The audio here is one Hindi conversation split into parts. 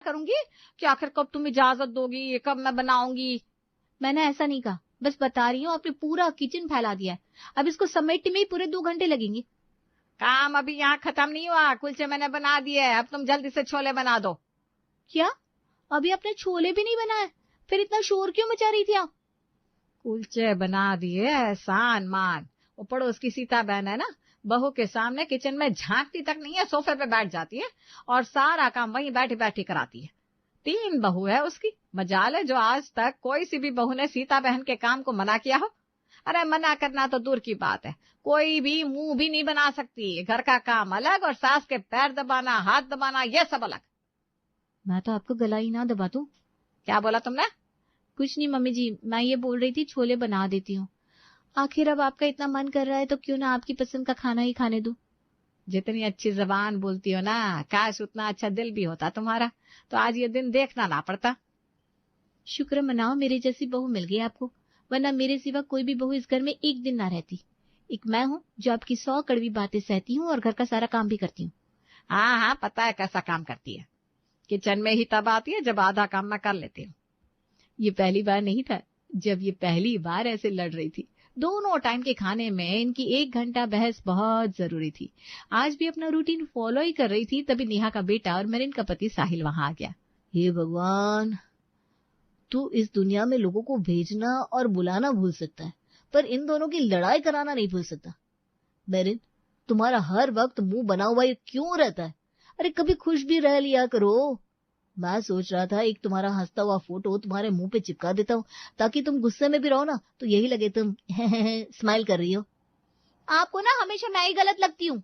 करूंगी कि आखिर कब तुम इजाजत दोगी, कब मैं बनाऊंगी। मैंने ऐसा नहीं कहा, बस बता रही हूँ आपने पूरा किचन फैला दिया है, अब इसको समेटने में ही पूरे 2 घंटे लगेंगे। काम अभी यहाँ खत्म नहीं हुआ, कुलचे मैंने बना दिए, अब तुम जल्दी से छोले बना दो। क्या? अभी आपने छोले भी नहीं बनाए, फिर इतना शोर क्यों मचा रही थी आप? कुलचे बना दिए, एहसान मान। वो पड़ोस की सीता बहन है ना, बहू के सामने किचन में झांकती तक नहीं है, सोफे पे बैठ जाती है और सारा काम वहीं बैठी बैठी कराती है। 3 बहू है उसकी, मजाल है जो आज तक कोई सी भी बहू ने सीता बहन के काम को मना किया हो। अरे मना करना तो दूर की बात है, कोई भी मुंह भी नहीं बना सकती। घर का काम अलग और सास के पैर दबाना, हाथ दबाना, ये सब अलग। मैं तो आपको गला ही ना दबा दूं। क्या बोला तुमने? कुछ नहीं मम्मी जी, मैं ये बोल रही थी छोले बना देती हूँ। आखिर अब आपका इतना मन कर रहा है तो क्यों ना आपकी पसंद का खाना ही खाने दूं। जितनी अच्छी जबान बोलती हो ना, काश उतना अच्छा दिल भी होता तुम्हारा, तो आज ये दिन देखना ना पड़ता। शुक्र मनाओ मेरे जैसी बहू मिल गई आपको, वरना मेरे सिवा कोई भी बहू इस घर में एक दिन ना रहती। एक मैं हूँ जो आपकी 100 कड़वी बातें सहती हूँ और घर का सारा काम भी करती हूँ। हाँ हाँ, पता है कैसा काम करती है। किचन में ही तब आती है जब आधा काम मैं कर लेती हूँ। ये पहली बार नहीं था जब ये पहली बार ऐसे लड़ रही थी। दोनों टाइम के खाने में इनकी 1 घंटा बहस बहुत जरूरी थी। आज भी अपना रूटीन फॉलो ही कर रही थी, तभी नेहा का बेटा और मेरिन का पति साहिल वहां आ गया। हे भगवान, तू इस दुनिया में लोगों को भेजना और बुलाना भूल सकता है, पर इन दोनों की लड़ाई कराना नहीं भूल सकता। मेरिन, तुम्हारा हर वक्त मुंह बना हुआ ये क्यों रहता है? अरे कभी खुश भी रह लिया करो। मैं सोच रहा था एक तुम्हारा हंसता हुआ फोटो तुम्हारे मुंह पे चिपका देता हूँ, ताकि तुम गुस्से में भी रहो ना तो यही लगे तुम स्माइल कर रही हो। आपको ना हमेशा मैं ही गलत लगती हूँ।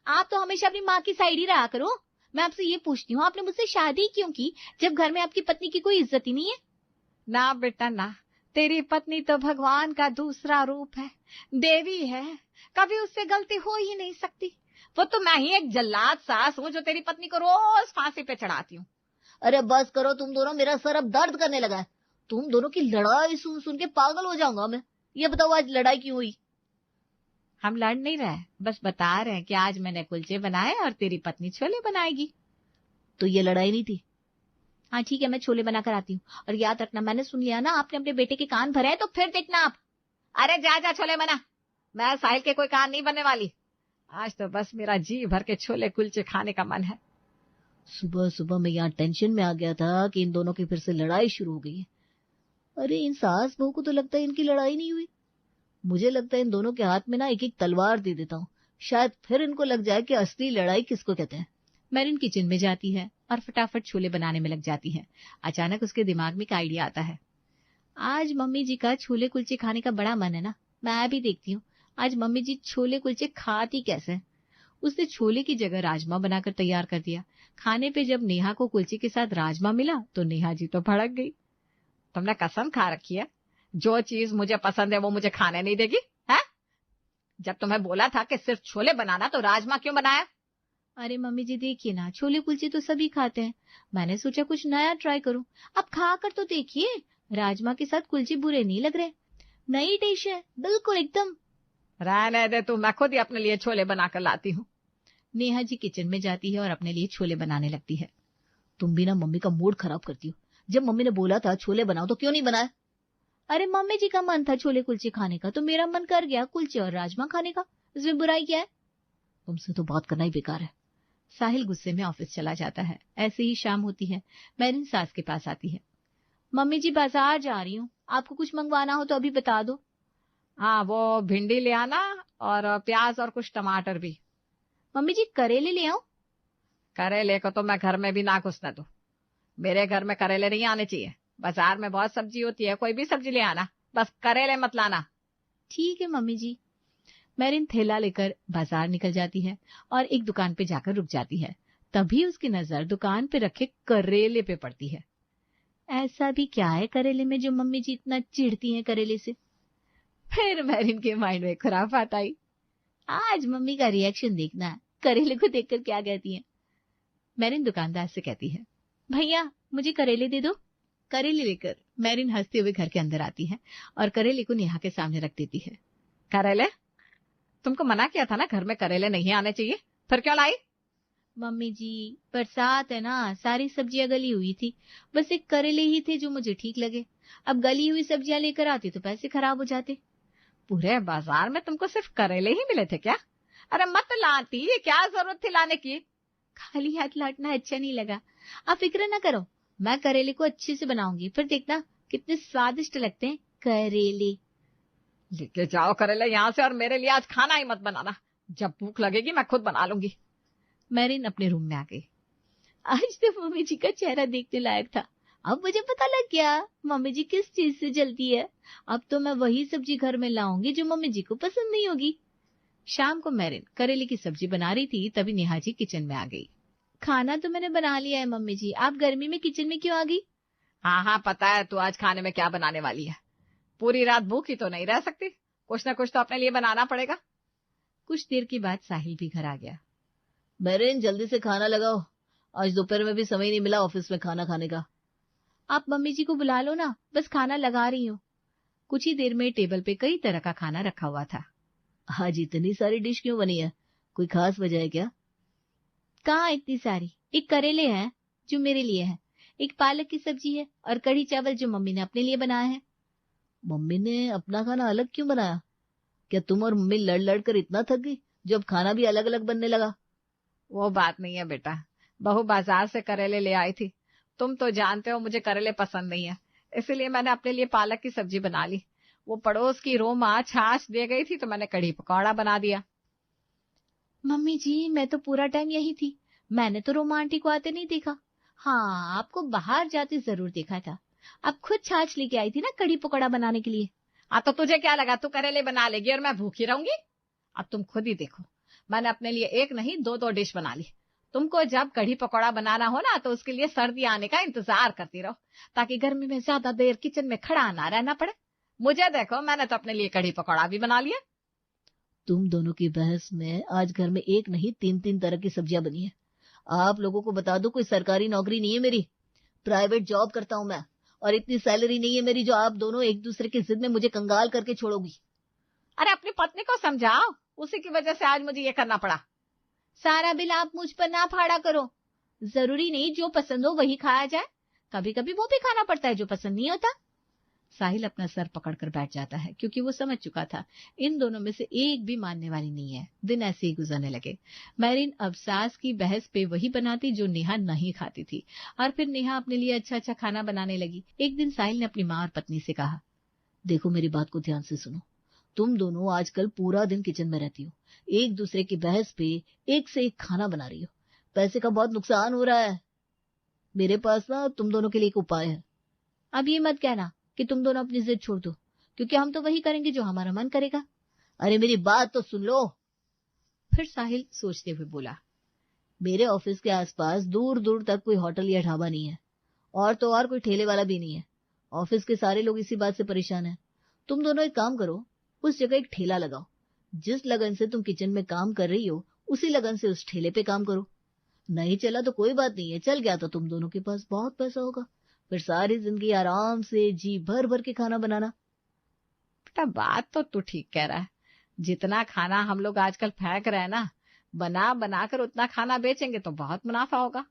आप तो हमेशा अपनी माँ की साइड ही रहा करो। मैं आपसे ये पूछती हूँ, आपने मुझसे शादी क्यों की जब घर में आपकी पत्नी की कोई इज्जत ही नहीं है? ना बेटा ना, तेरी पत्नी तो भगवान का दूसरा रूप है, देवी है, कभी उससे गलती हो ही नहीं सकती। वो तो मैं ही एक जल्लाद सास हूँ जो तेरी पत्नी को रोज फांसी पे चढ़ाती हूँ। अरे बस करो तुम दोनों, मेरा सर अब दर्द करने लगा है। तुम दोनों की लड़ाई सुन सुन के पागल हो जाऊंगा मैं। ये बताओ आज लड़ाई क्यों हुई? हम लड़ नहीं रहे, बस बता रहे हैं कि आज मैंने कुलचे बनाए और तेरी पत्नी छोले बनाएगी। तो ये लड़ाई नहीं थी? हाँ ठीक है, मैं छोले बनाकर आती हूँ। और याद रखना, मैंने सुन लिया ना आपने अपने बेटे के कान भरे हैं, तो फिर देखना आप। अरे जा जा छोले बना, मैं साहिल के कोई कान नहीं बनने वाली। आज तो बस मेरा जी भर के छोले कुलचे खाने का मन है। सुबह सुबह मैं यहाँ टेंशन में आ गया था कि इन दोनों की फिर से लड़ाई शुरू हो गई है। अरे इन सास बहू को तो लगता है इनकी लड़ाई नहीं हुई। मुझे लगता है इन दोनों के हाथ में ना एक एक तलवार दे देता हूँ, शायद फिर इनको लग जाए कि असली लड़ाई किसको कहते हैं। मेरिन किचन में जाती है और फटाफट छोले बनाने में लग जाती है। अचानक उसके दिमाग में एक आइडिया आता है। आज मम्मी जी का छोले कुलचे खाने का बड़ा मन है ना, मैं भी देखती हूँ आज मम्मी जी छोले कुलचे खाती कैसे हैं। उसने छोले की जगह राजमा बनाकर तैयार कर दिया। खाने पे जब नेहा को कुलचे के साथ राजमा मिला तो नेहा जी तो भड़क गई। तुमने कसम खा रखी है, जो चीज मुझे पसंद है वो मुझे खाने नहीं देगी है? जब तुम्हें बोला था कि सिर्फ छोले बनाना तो राजमा क्यों बनाया? अरे मम्मी जी देखिए ना, छोले कुलचे तो सभी खाते हैं, मैंने सोचा कुछ नया ट्राई करूं। आप खा कर तो देखिए, राजमा के साथ कुलचे बुरे नहीं लग रहे। नई डिश है बिल्कुल एकदम। रहने दे तू, मैं खुद ही अपने लिए छोले बनाकर लाती हूँ। नेहा जी किचन में जाती है और अपने लिए छोले बनाने लगती है। तुम भी ना मम्मी का मूड खराब करती हो। जब मम्मी ने बोला था छोले बनाओ तो क्यों नहीं बनाया? अरे मम्मी जी का मन था छोले कुलचे खाने का, तो मेरा मन कर गया कुलचे और राजमा खाने का। इसमें बुराई क्या है? तुमसे तो बात करना ही बेकार है। साहिल गुस्से में ऑफिस चला जाता है। ऐसे ही शाम होती है, मेरिन सास के पास आती है। मम्मी जी बाजार जा रही हूँ, आपको कुछ मंगवाना हो तो अभी बता दो। हाँ, वो भिंडी ले आना और प्याज और कुछ टमाटर भी। मम्मी जी करेले ले आऊं? करेले को तो मैं घर में भी ना घुसने दूं। मेरे घर में करेले नहीं आने चाहिए। बाजार में बहुत सब्जी होती है, कोई भी सब्जी ले आना, बस करेले मत लाना। ठीक है मम्मी जी। मेरिन थैला लेकर बाजार निकल जाती है और एक दुकान पे जाकर रुक जाती है। तभी उसकी नजर दुकान पे रखे करेले पे पड़ती है। ऐसा भी क्या है करेले में जो मम्मी जी इतना चिढ़ती हैं करेले से? फिर मेरिन के माइंड में खुराफात आई। आज मम्मी का रिएक्शन देखना है, करेले को देखकर क्या कहती है। मेरिन दुकानदार से कहती है, भैया मुझे करेले दे दो। करेले लेकर मेरिन हंसते हुए घर के अंदर आती है और करेले को नेहा के सामने रख देती है। करेले? तुमको मना किया था ना घर में करेले नहीं आने चाहिए, फिर क्यों लाई? मम्मी जी, बरसात है ना, सारी सब्जियां गली हुई थी। बस एक करेले ही थे जो मुझे ठीक लगे। अब गली हुई सब्जियां लेकर आती तो पैसे खराब हो जाते। पूरे बाजार में तुमको सिर्फ करेले ही मिले थे क्या? अरे मत लाती, क्या जरूरत थी लाने की? खाली हाथ लौटना अच्छा नहीं लगा। आप फिक्र ना करो, मैं करेले को अच्छे से बनाऊंगी, फिर देखना कितने स्वादिष्ट लगते हैं करेले। लेके जाओ करेले यहाँ से, और मेरे लिए आज खाना ही मत बनाना। जब भूख लगेगी मैं खुद बना लूंगी। मैरिन अपने रूम में आ गई। आज तो मम्मी जी का चेहरा देखने लायक था। अब मुझे पता लग गया मम्मी जी किस चीज से जलती है। अब तो मैं वही सब्जी घर में लाऊंगी जो मम्मी जी को पसंद नहीं होगी। शाम को मैरिन करेले की सब्जी बना रही थी, तभी नेहा जी किचन में आ गई। खाना तो मैंने बना लिया है मम्मी जी, आप गर्मी में किचन में क्यों आ गई? हाँ हाँ, पता है तू आज खाने में क्या बनाने वाली है। पूरी रात भूखी तो नहीं रह सकती, कुछ ना कुछ तो अपने लिए बनाना पड़ेगा। कुछ देर के बाद साहिल भी घर आ गया। मैरिन जल्दी से खाना लगाओ, आज दोपहर में भी समय नहीं मिला ऑफिस में खाना खाने का। आप मम्मी जी को बुला लो ना, बस खाना लगा रही हूँ। कुछ ही देर में टेबल पे कई तरह का खाना रखा हुआ था। आज इतनी सारी डिश क्यों बनी है, कोई खास वजह है क्या? कहाँ इतनी सारी, एक करेले हैं जो मेरे लिए है, एक पालक की सब्जी है और कढ़ी चावल जो मम्मी ने अपने लिए बनाया है। मम्मी ने अपना खाना अलग क्यों बनाया? क्या तुम और मम्मी लड़ लड़ कर इतना थक गई जो अब खाना भी अलग अलग बनने लगा? वो बात नहीं है बेटा, बहू बाजार से करेले ले आई थी। तुम तो जानते हो मुझे करेले पसंद नहीं है, इसीलिए मैंने अपने लिए पालक की सब्जी बना ली। वो पड़ोस की रोमा छाछ दे गई थी तो मैंने कढ़ी पकौड़ा बना दिया। मम्मी जी, मैं तो पूरा टाइम यही थी, मैंने तो रोमा आंटी को आते नहीं देखा। हाँ, आपको बाहर जाते जरूर देखा था। आप खुद छाछ लेके आई थी ना कढ़ी पकौड़ा बनाने के लिए। हाँ तो तुझे क्या लगा तू करेले बना लेगी और मैं भूखी रहूंगी? अब तुम खुद ही देखो, मैंने अपने लिए एक नहीं दो दो डिश बना ली। तुमको जब कढ़ी पकौड़ा बनाना हो ना तो उसके लिए सर्दी आने का इंतजार करती रहो, ताकि गर्मी में ज्यादा देर किचन में खड़ा ना रहना पड़े। मुझे देखो, मैंने तो अपने लिए कढ़ी पकौड़ा भी बना लिया। तुम दोनों की बहस में आज घर में एक नहीं तीन तीन तरह की सब्जियां बनी है। आप लोगों को बता दो, कोई सरकारी नौकरी नहीं है मेरी, प्राइवेट जॉब करता हूँ मैं, और इतनी सैलरी नहीं है मेरी जो आप दोनों एक दूसरे की जिद में मुझे कंगाल करके छोड़ोगी। अरे अपनी पत्नी को समझाओ, उसी की वजह से आज मुझे ये करना पड़ा। सारा बिल आप मुझ पर ना फाड़ा करो, जरूरी नहीं जो पसंद हो वही खाया जाए, कभी कभी वो भी खाना पड़ता है जो पसंद नहीं होता। साहिल अपना सर पकड़कर बैठ जाता है, क्योंकि वो समझ चुका था इन दोनों में से एक भी मानने वाली नहीं है। दिन ऐसे ही गुजरने लगे। मैरिन अब सास की बहस पे वही बनाती जो नेहा नहीं खाती थी, और फिर नेहा अपने लिए अच्छा अच्छा खाना बनाने लगी। एक दिन साहिल ने अपनी माँ और पत्नी से कहा, देखो मेरी बात को ध्यान से सुनो, तुम दोनों आजकल पूरा दिन किचन में रहती हो, एक दूसरे की बहस पे एक से एक खाना बना रही हो, पैसे का बहुत नुकसान हो रहा है। मेरे पास ना तुम दोनों के लिए एक उपाय है। अब ये मत कहना कि तुम दोनों अपनी जिद छोड़ दो, क्योंकि हम तो वही करेंगे जो हमारा मन करेगा। अरे मेरी बात तो सुन लो। फिर साहिल सोचते हुए बोला, मेरे ऑफिस के आसपास दूर दूर तक कोई होटल या ढाबा नहीं है, और तो और कोई ठेले वाला भी नहीं है। ऑफिस के सारे लोग इसी बात से परेशान हैं। तुम दोनों एक काम करो, उस जगह एक ठेला लगाओ। जिस लगन से तुम किचन में काम कर रही हो उसी लगन से उस ठेले पे काम करो। नहीं चला तो कोई बात नहीं है, चल गया तो तुम दोनों के पास बहुत पैसा होगा, फिर सारी जिंदगी आराम से जी भर भर के खाना बनाना। बेटा बात तो तू ठीक कह रहा है, जितना खाना हम लोग आजकल फेंक रहे हैं ना, बना बना कर उतना खाना बेचेंगे तो बहुत मुनाफा होगा।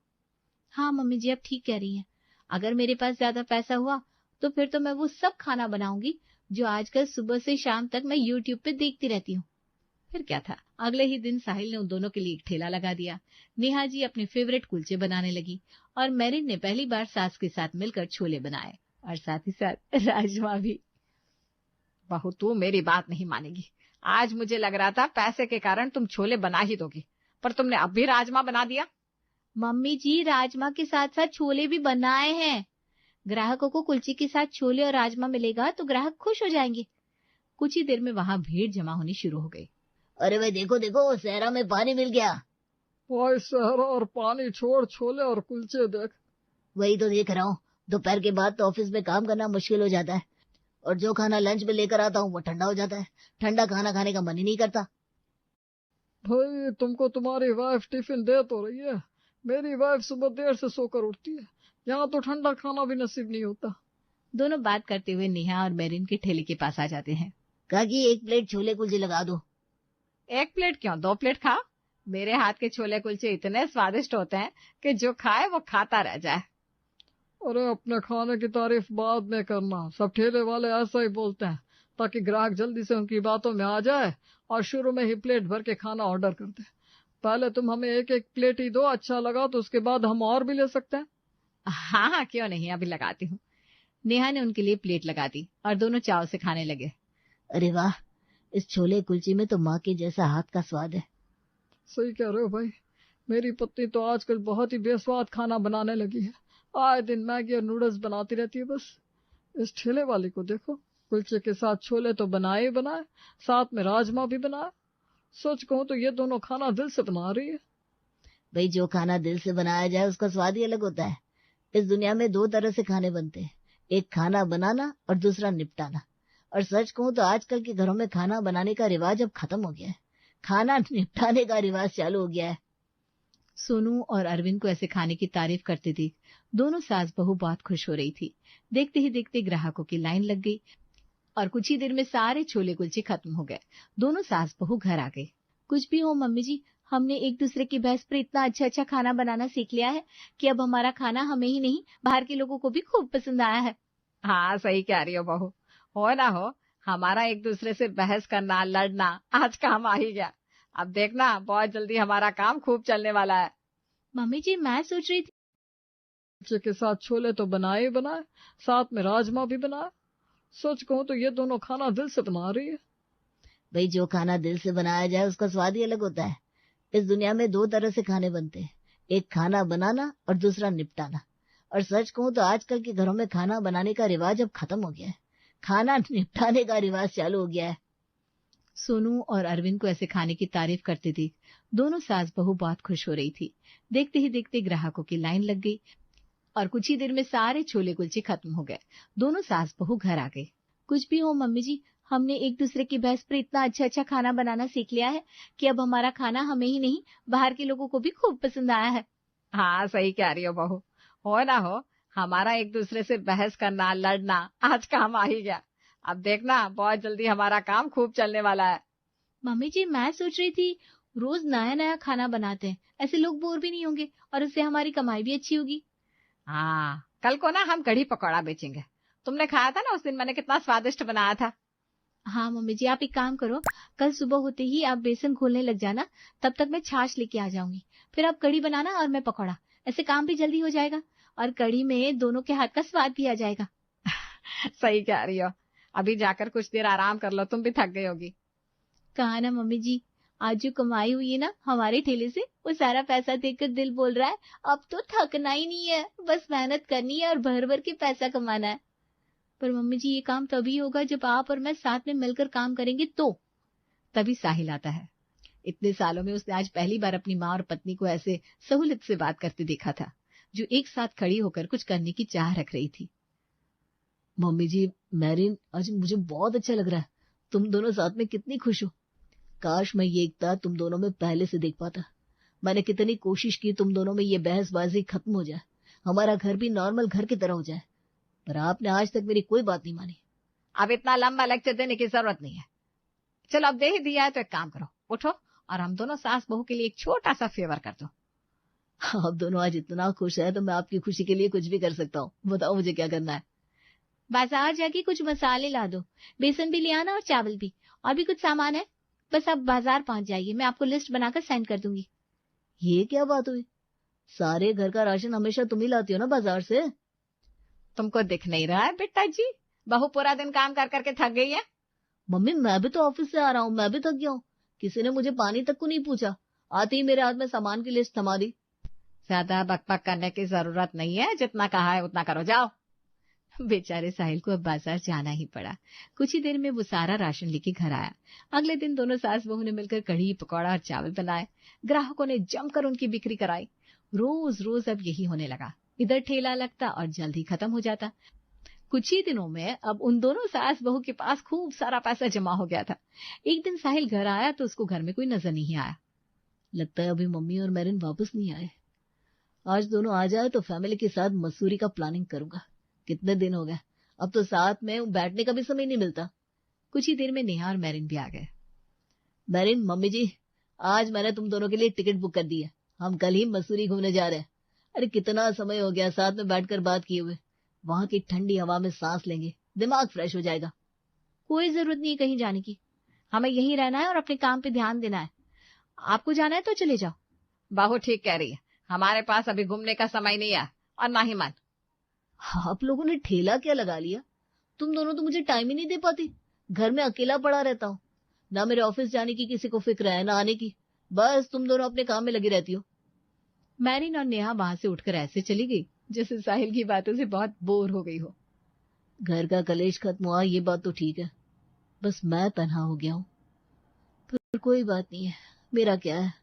हाँ मम्मी जी, आप ठीक कह रही हैं। अगर मेरे पास ज्यादा पैसा हुआ तो फिर तो मैं वो सब खाना बनाऊंगी जो आजकल सुबह से शाम तक मैं यूट्यूब पे देखती रहती हूँ। फिर क्या था, अगले ही दिन साहिल ने उन दोनों के लिए एक ठेला लगा दिया। नेहा जी अपने फेवरेट कुलचे बनाने लगी, और मैरिन ने पहली बार सास के साथ मिलकर छोले बनाए, और साथ ही साथ राजमा भी। बहू तू मेरी बात नहीं मानेगी, आज मुझे लग रहा था पैसे के कारण तुम छोले बना ही दोगी, पर तुमने अब भी राजमा बना दिया। मम्मी जी, राजमा के साथ साथ छोले भी बनाए हैं। ग्राहकों को कुलचे के साथ छोले और राजमा मिलेगा तो ग्राहक खुश हो जाएंगे। कुछ ही देर में वहां भीड़ जमा होनी शुरू हो गई। अरे भाई देखो देखो, सहरा में पानी मिल गया। भाई सहरा और पानी छोड़, छोले और कुलचे देख। वही तो देख रहा हूँ, दोपहर के बाद तो ऑफिस में काम करना मुश्किल हो जाता है, और जो खाना लंच में लेकर आता हूँ वो ठंडा हो जाता है। ठंडा खाना खाने का मन ही नहीं करता। भाई तुमको तुम्हारी वाइफ टिफिन दे तो रही है, मेरी वाइफ सुबह देर से सोकर उठती है, यहाँ तो ठंडा खाना भी नसीब नहीं होता। दोनों बात करते हुए नेहा और मेरिन के ठेले के पास आ जाते हैं। काकी एक प्लेट छोले कुलचे लगा दो। एक प्लेट क्यों, 2 प्लेट खाओ। मेरे हाथ के छोले कुलचे इतने स्वादिष्ट होते हैं कि जो खाए वो खाता रह जाए। अरे अपने खाने की तारीफ बाद में करना, सब ठेले वाले ऐसा ही बोलते हैं ताकि ग्राहक जल्दी से उनकी बातों में आ जाए और शुरू में ही प्लेट भर के खाना ऑर्डर कर दे। पहले तुम हमें एक एक प्लेट ही दो, अच्छा लगा तो उसके बाद हम और भी ले सकते हैं। हाँ हाँ, क्यों नहीं, अभी लगाती हूँ। नेहा ने उनके लिए प्लेट लगा दी और दोनों चाव से खाने लगे। अरे वाह, इस छोले कुलचे में तो माँ के जैसा हाथ का स्वाद है। सही कह रहे हो भाई, मेरी पत्नी तो आजकल बहुत ही बेस्वाद खाना बनाने लगी है। आए दिन मैगी और नूडल्स बनाती रहती है बस। इस ठेले वाली को देखो, कुलचे के साथ छोले तो बनाए ही बनाए, साथ में राजमा भी बनाए। सच कहूं तो ये दोनों खाना दिल से बना रही है। भाई, जो खाना दिल से बनाया जाए उसका स्वाद ही अलग होता है। इस दुनिया में दो तरह से खाने बनते हैं, एक खाना बनाना और दूसरा निपटाना। और सच कहूं तो आजकल के घरों में खाना बनाने का रिवाज अब खत्म हो गया है, खाना निपटाने का रिवाज चालू हो गया है। सोनू और अरविंद को ऐसे खाने की तारीफ करती थी। दोनों सास बहू बहुत खुश हो रही थी। देखते ही देखते ग्राहकों की लाइन लग गई और कुछ ही देर में सारे छोले कुलचे खत्म हो गए। दोनों सास बहू घर आ गई। कुछ भी हो मम्मी जी, हमने एक दूसरे की बहस पर इतना अच्छा अच्छा खाना बनाना सीख लिया है कि अब हमारा खाना हमें ही नहीं बाहर के लोगों को भी खूब पसंद आया है। हाँ, सही कह रही हो बहू। हो ना हो, हमारा एक दूसरे से बहस करना, लड़ना आज काम आ ही गया। अब देखना, बहुत जल्दी हमारा काम खूब चलने वाला है। मम्मी जी, मैं सोच रही थी कुलचे के साथ छोले तो बनाए ही बनाए, साथ में राजमा भी बनाए। सच कहूं तो ये दोनों खाना दिल से बना रही है। भाई, जो खाना दिल से बनाया जाए उसका स्वाद ही अलग होता है। इस दुनिया में दो तरह से खाने बनते हैं, एक खाना बनाना और दूसरा निपटाना। और सच कहूं तो आजकल के घरों में खाना बनाने का रिवाज अब खत्म हो गया है, खाना निपटाने का रिवाज चालू हो गया है। सोनू और अरविंद को ऐसे खाने की तारीफ करती थी। दोनों सास बहू बहुत खुश हो रही थी। देखते ही देखते ग्राहकों की लाइन लग गई और कुछ ही देर में सारे छोले कुलचे खत्म हो गए। दोनों सास बहू घर आ गई। कुछ भी हो मम्मी जी, हमने एक दूसरे की बहस पर इतना अच्छा अच्छा खाना बनाना सीख लिया है कि अब हमारा खाना हमें ही नहीं बाहर के लोगों को भी खूब पसंद आया है। हाँ, सही कह रही हो बहू। हो ना हो, हमारा एक दूसरे से बहस करना, लड़ना आज काम आ ही गया। अब देखना, बहुत जल्दी हमारा काम खूब चलने वाला है। मम्मी जी, मैं सोच रही थी रोज नया नया खाना बनाते हैं, ऐसे लोग बोर भी नहीं होंगे और उससे हमारी कमाई भी अच्छी होगी। हाँ, कल को ना हम कढ़ी पकौड़ा बेचेंगे। तुमने खाया था ना उस दिन, मैंने कितना स्वादिष्ट बनाया था। हाँ मम्मी जी, आप एक काम करो, कल सुबह होते ही आप बेसन घोलने लग जाना, तब तक मैं छाछ लेके आ जाऊंगी। फिर आप कढ़ी बनाना और मैं पकौड़ा, ऐसे काम भी जल्दी हो जाएगा और कढ़ी में दोनों के हाथ का स्वाद भी आ जाएगा। सही कह रही हो। अभी जाकर कुछ देर आराम कर लो, तुम भी थक गई होगी। कहा ना मम्मी जी, आज जो कमाई हुई है ना हमारे ठेले से, वो सारा पैसा देखकर दिल बोल रहा है अब तो थकना ही नहीं है, बस मेहनत करनी है और भर भर के पैसा कमाना है। पर मम्मी जी, ये काम तभी होगा जब आप और मैं साथ में मिलकर काम करेंगे तो। तभी साहिल आता है। इतने सालों में उसने आज पहली बार अपनी माँ और पत्नी को ऐसे सहूलियत से बात करते देखा था, जो एक साथ खड़ी होकर कुछ करने की चाह रख रही थी। मम्मी जी, मैरिन, आज मुझे बहुत अच्छा लग रहा है। तुम दोनों साथ में कितनी खुश हो। काश मैं ये एकता तुम दोनों में पहले से देख पाता। मैंने कितनी कोशिश की तुम दोनों में ये बहसबाजी खत्म हो जाए, हमारा घर भी नॉर्मल घर की तरह हो जाए, पर आपने आज तक मेरी कोई बात नहीं मानी। अब इतना लंबा लेक्चर देने की जरूरत नहीं है। चलो, अब दे ही दिया है तो एक काम करो, उठो और हम दोनों सास बहू के लिए एक छोटा सा फेवर कर दो। आप दोनों आज इतना खुश है तो मैं आपकी खुशी के लिए कुछ भी कर सकता हूँ। बताओ मुझे क्या करना है। बाजार जाके कुछ मसाले ला दो, बेसन भी ले आना और चावल भी, और भी कुछ सामान है। बस आप बाजार पहुंच जाइए, मैं आपको लिस्ट बनाकर सेंड कर दूंगी। ये क्या बात हुई? सारे घर का राशन हमेशा तुम ही लाती हो ना बाजार से। तुमको दिख नहीं रहा है बेटा जी, बहू पूरा दिन काम कर करके थक गई है। मम्मी, मैं भी तो ऑफिस से आ रहा हूँ, मैं भी थक गया हूँ। किसी ने मुझे पानी तक को नहीं पूछा, आते ही मेरे हाथ में सामान की लिस्ट थमा दी। ज्यादा बकबक करने की जरूरत नहीं है, जितना कहा है उतना करो, जाओ। बेचारे साहिल को अब बाजार जाना ही पड़ा। कुछ ही देर में वो सारा राशन लेके घर आया। अगले दिन दोनों सास बहू ने मिलकर कढ़ी पकौड़ा और चावल बनाए। ग्राहकों ने जमकर उनकी बिक्री कराई। रोज रोज अब यही होने लगा, इधर ठेला लगता और जल्दी खत्म हो जाता। कुछ ही दिनों में अब उन दोनों सास बहू के पास खूब सारा पैसा जमा हो गया था। एक दिन साहिल घर आया तो उसको घर में कोई नजर नहीं आया। लगता है अभी मम्मी और मैरिन वापस नहीं आए। आज दोनों आ जाए तो फैमिली के साथ मसूरी का प्लानिंग करूंगा। कितने दिन हो गए, अब तो साथ में बैठने का भी समय नहीं मिलता। कुछ ही देर में नेहा और मैरिन भी आ गए। मैरिन, मम्मी जी आज मैंने तुम दोनों के लिए टिकट बुक कर दी है। हम कल ही मसूरी घूमने जा रहे हैं। अरे कितना समय हो गया साथ में बैठकर बात किए हुए। वहां की ठंडी हवा में सांस लेंगे, दिमाग फ्रेश हो जाएगा। कोई जरूरत नहीं है कहीं जाने की, हमें यहीं रहना है और अपने काम पे ध्यान देना है। आपको जाना है तो चले जाओ। बहू ठीक कह रही है, हमारे पास अभी घूमने का समय नहीं है और ना ही मन। आप लोगों ने ठेला क्या लगा लिया? तुम दोनों तो मुझे टाइम ही नहीं दे पाती। घर में अकेला पड़ा रहता हूँ। ना मेरे ऑफिस जाने की किसी को फिक्र है, ना आने की। बस तुम दोनों अपने काम में लगी रहती हो। मैरिन और नेहा वहां से उठकर ऐसे चली गई जैसे साहिल की बातों से बहुत बोर हो गई हो। घर का कलेश खत्म हुआ, ये बात तो ठीक है। बस मैं तन्हा हो गया हूँ। पर कोई बात नहीं है, मेरा क्या है।